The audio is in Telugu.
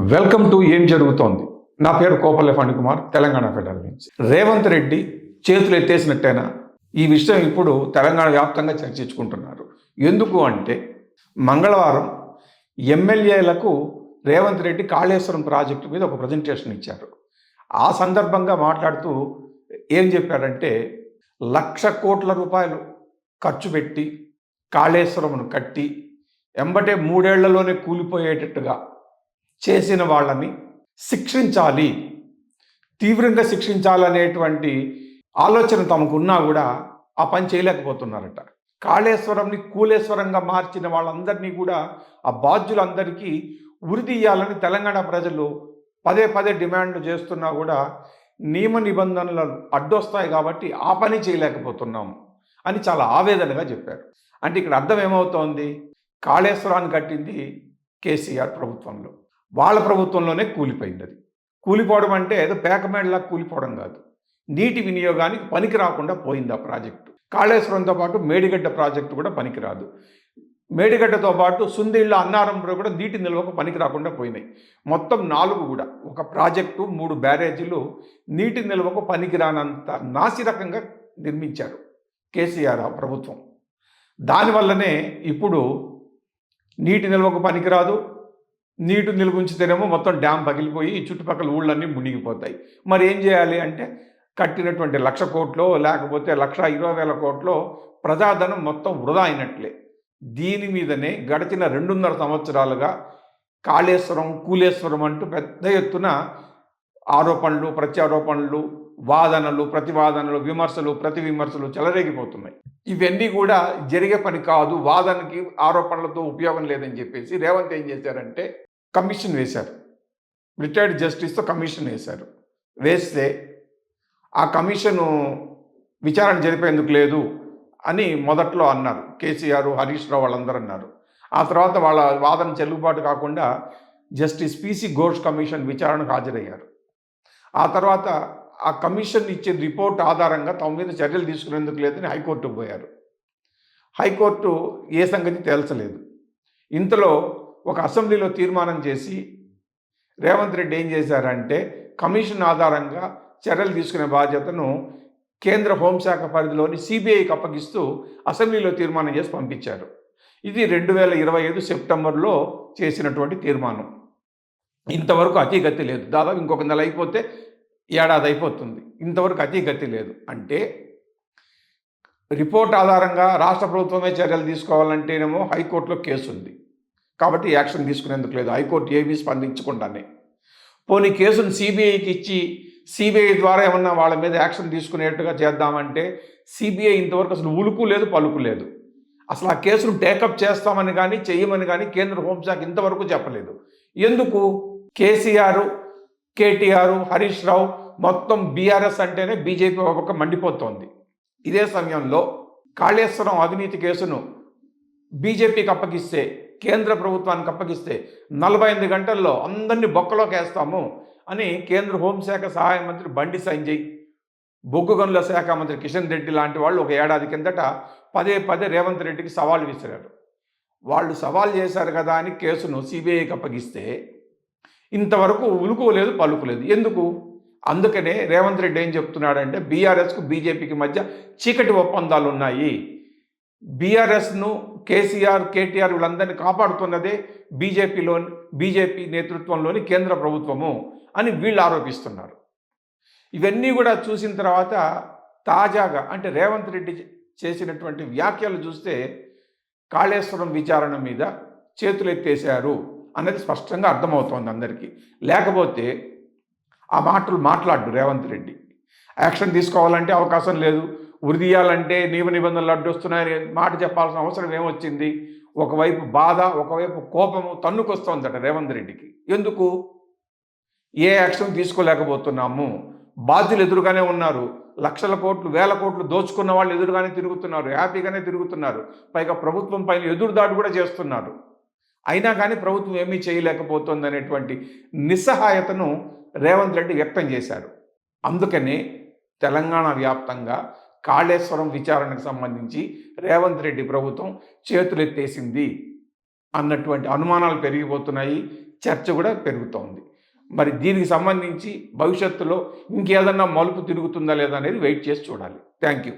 వెల్కమ్ టు ఏం జరుగుతోంది. నా పేరు కోపల్లె ఫణికుమార్, తెలంగాణ ఫెడరల్ నుంచి. రేవంత్ రెడ్డి చేతులు ఎత్తేసినట్టేనా? ఈ విషయం ఇప్పుడు తెలంగాణ వ్యాప్తంగా చర్చించుకుంటున్నారు. ఎందుకు అంటే మంగళవారం ఎమ్మెల్యేలకు రేవంత్ రెడ్డి కాళేశ్వరం ప్రాజెక్టు మీద ఒక ప్రజెంటేషన్ ఇచ్చారు. ఆ సందర్భంగా మాట్లాడుతూ ఏం చెప్పారంటే 1,00,000 కోట్ల రూపాయలు ఖర్చు పెట్టి కాళేశ్వరంను కట్టి ఎంబటే 3 ఏళ్లలోనే కూలిపోయేటట్టుగా చేసిన వాళ్ళని శిక్షించాలి, తీవ్రంగా శిక్షించాలనేటువంటి ఆలోచన తమకున్నా కూడా ఆ పని చేయలేకపోతున్నారట. కాళేశ్వరంని కూలేశ్వరంగా మార్చిన వాళ్ళందరినీ కూడా, ఆ బాధ్యులందరికీ ఉరి తీయాలని తెలంగాణ ప్రజలు పదే పదే డిమాండ్లు చేస్తున్నా కూడా నియమ నిబంధనలు అడ్డొస్తాయి కాబట్టి ఆ పని చేయలేకపోతున్నాము అని చాలా ఆవేదనగా చెప్పారు. అంటే ఇక్కడ అర్థం ఏమవుతోంది? కాళేశ్వరాన్ని కట్టింది కేసీఆర్ ప్రభుత్వంలో, వాళ్ళ ప్రభుత్వంలోనే కూలిపోయింది. అది కూలిపోవడం అంటే ఏదో పేకమేడలా కూలిపోవడం కాదు, నీటి వినియోగానికి పనికి రాకుండా పోయింది ఆ ప్రాజెక్టు. కాళేశ్వరంతో పాటు మేడిగడ్డ ప్రాజెక్టు కూడా పనికిరాదు. మేడిగడ్డతో పాటు సుందిళ్ళ అన్నారంలో కూడా నీటి నిల్వకు పనికి రాకుండా పోయినాయి. మొత్తం 4 కూడా, ఒక ప్రాజెక్టు 3 బ్యారేజీలు నీటి నిల్వకు పనికిరానంత నాసిరకంగా నిర్మించారు కేసీఆర్ ప్రభుత్వం. దానివల్లనే ఇప్పుడు నీటి నిల్వకు పనికిరాదు, నీటి నిల్వ ఉంచితేనేమో మొత్తం డ్యామ్ పగిలిపోయి చుట్టుపక్కల ఊళ్ళన్నీ మునిగిపోతాయి. మరి ఏం చేయాలి అంటే కట్టినటువంటి 1,00,000 కోట్లో లేకపోతే 1,20,000 కోట్లో ప్రజాధనం మొత్తం వృధా అయినట్లే. దీని మీదనే గడిచిన 2.5 సంవత్సరాలుగా కాళేశ్వరం కూలేశ్వరం అంటూ పెద్ద ఎత్తున ఆరోపణలు ప్రత్యారోపణలు, వాదనలు ప్రతివాదనలు, విమర్శలు ప్రతి విమర్శలు చెలరేగిపోతున్నాయి. ఇవన్నీ కూడా జరిగే పని కాదు, వాదనకి ఆరోపణలతో ఉపయోగం లేదని చెప్పేసి రేవంత్ ఏం చేశారంటే కమిషన్ వేశారు. రిటైర్డ్ జస్టిస్తో కమిషన్ వేశారు. వేస్తే ఆ కమిషను విచారణ జరిపేందుకు లేదు అని మొదట్లో అన్నారు. కేసీఆర్, హరీష్ రావు వాళ్ళందరూ అన్నారు. ఆ తర్వాత వాళ్ళ వాదన చెల్లుబాటు కాకుండా జస్టిస్ పిసి ఘోష్ కమిషన్ విచారణకు హాజరయ్యారు. ఆ తర్వాత ఆ కమిషన్ ఇచ్చే రిపోర్ట్ ఆధారంగా తమ మీద చర్యలు తీసుకునేందుకు లేదని హైకోర్టుకు పోయారు. హైకోర్టు ఏ సంగతి తేల్చలేదు. ఇంతలో ఒక అసెంబ్లీలో తీర్మానం చేసి రేవంత్ రెడ్డి ఏం చేశారంటే కమిషన్ ఆధారంగా చర్యలు తీసుకునే బాధ్యతను కేంద్ర హోంశాఖ పరిధిలోని సిబిఐకి అప్పగిస్తూ అసెంబ్లీలో తీర్మానం చేసి పంపించారు. ఇది 2025 సెప్టెంబర్లో చేసినటువంటి తీర్మానం. ఇంతవరకు అతీగతి లేదు. దాదాపు ఇంకొక నెల అయిపోతే ఏడాది అయిపోతుంది. ఇంతవరకు అతీగతి లేదు. అంటే రిపోర్ట్ ఆధారంగా రాష్ట్ర ప్రభుత్వమే చర్యలు తీసుకోవాలంటేనేమో హైకోర్టులో కేసు ఉంది కాబట్టి యాక్షన్ తీసుకునేందుకు లేదు. హైకోర్టు ఏమీ స్పందించకుండానే పోనీ కేసును సిబిఐకి ఇచ్చి సిబిఐ ద్వారా ఏమన్నా వాళ్ళ మీద యాక్షన్ తీసుకునేట్టుగా చేద్దామంటే సిబిఐ ఇంతవరకు అసలు ఉలుకు లేదు పలుకు లేదు. అసలు ఆ కేసును టేకప్ చేస్తామని కానీ చెయ్యమని కానీ కేంద్ర హోంశాఖ ఇంతవరకు చెప్పలేదు. ఎందుకు? కేసీఆర్, కేటీఆర్, హరీష్ రావు మొత్తం బీఆర్ఎస్ అంటేనే బీజేపీ ఒక మండిపోతోంది. ఇదే సమయంలో కాళేశ్వరం అవినీతి కేసును బీజేపీకి అప్పగిస్తే, కేంద్ర ప్రభుత్వానికి అప్పగిస్తే 48 గంటల్లో అందరినీ బొక్కలోకి వేస్తాము అని కేంద్ర హోంశాఖ సహాయ మంత్రి బండి సంజయ్, బొగ్గు గనుల శాఖ మంత్రి కిషన్ రెడ్డి లాంటి వాళ్ళు ఒక ఏడాది కిందట పదే పదే రేవంత్ రెడ్డికి సవాల్ విసిరారు. వాళ్ళు సవాల్ చేశారు కదా అని కేసును సిబిఐకి అప్పగిస్తే ఇంతవరకు ఉలుకోలేదు పలుకులేదు. ఎందుకు? అందుకనే రేవంత్ రెడ్డి ఏం చెప్తున్నాడంటే బీఆర్ఎస్కు బీజేపీకి మధ్య చీకటి ఒప్పందాలు ఉన్నాయి. బీఆర్ఎస్ను కేసీఆర్, కేటీఆర్ వీళ్ళందరినీ కాపాడుతున్నదే బీజేపీ నేతృత్వంలోని కేంద్ర ప్రభుత్వము అని వీళ్ళు ఆరోపిస్తున్నారు. ఇవన్నీ కూడా చూసిన తర్వాత తాజాగా అంటే రేవంత్ రెడ్డి చేసినటువంటి వ్యాఖ్యలు చూస్తే కాళేశ్వరం విచారణ మీద చేతులు ఎత్తేశారు అన్నది స్పష్టంగా అర్థమవుతోంది అందరికీ. లేకపోతే ఆ మాటలు మాట్లాడు రేవంత్ రెడ్డి. యాక్షన్ తీసుకోవాలంటే అవకాశం లేదు, ఉరి తీయాలంటే నియమ నిబంధనలు అడ్డొస్తున్నాయని మాట చెప్పాల్సిన అవసరం ఏమొచ్చింది? ఒకవైపు బాధ, ఒకవైపు కోపము తన్నుకొస్తోందట రేవంత్ రెడ్డికి. ఎందుకు? ఏ యాక్షన్ తీసుకోలేకపోతున్నాము, బాధ్యులు ఎదురుగానే ఉన్నారు, 1,00,000 కోట్లు 1,000 కోట్లు దోచుకున్న వాళ్ళు ఎదురుగానే తిరుగుతున్నారు, హ్యాపీగానే తిరుగుతున్నారు, పైగా ప్రభుత్వం పైన ఎదురుదాడి కూడా చేస్తున్నారు. అయినా కానీ ప్రభుత్వం ఏమీ చేయలేకపోతుంది అనేటువంటి నిస్సహాయతను రేవంత్ రెడ్డి వ్యక్తం చేశారు. అందుకనే తెలంగాణ వ్యాప్తంగా కాళేశ్వరం విచారణకు సంబంధించి రేవంత్ రెడ్డి ప్రభుత్వం చేతులెత్తేసింది అన్నటువంటి అనుమానాలు పెరిగిపోతున్నాయి. చర్చ కూడా పెరుగుతోంది. మరి దీనికి సంబంధించి భవిష్యత్తులో ఇంకేదన్నా మలుపు తిరుగుతుందా లేదా అనేది వెయిట్ చేసి చూడాలి. Thank you.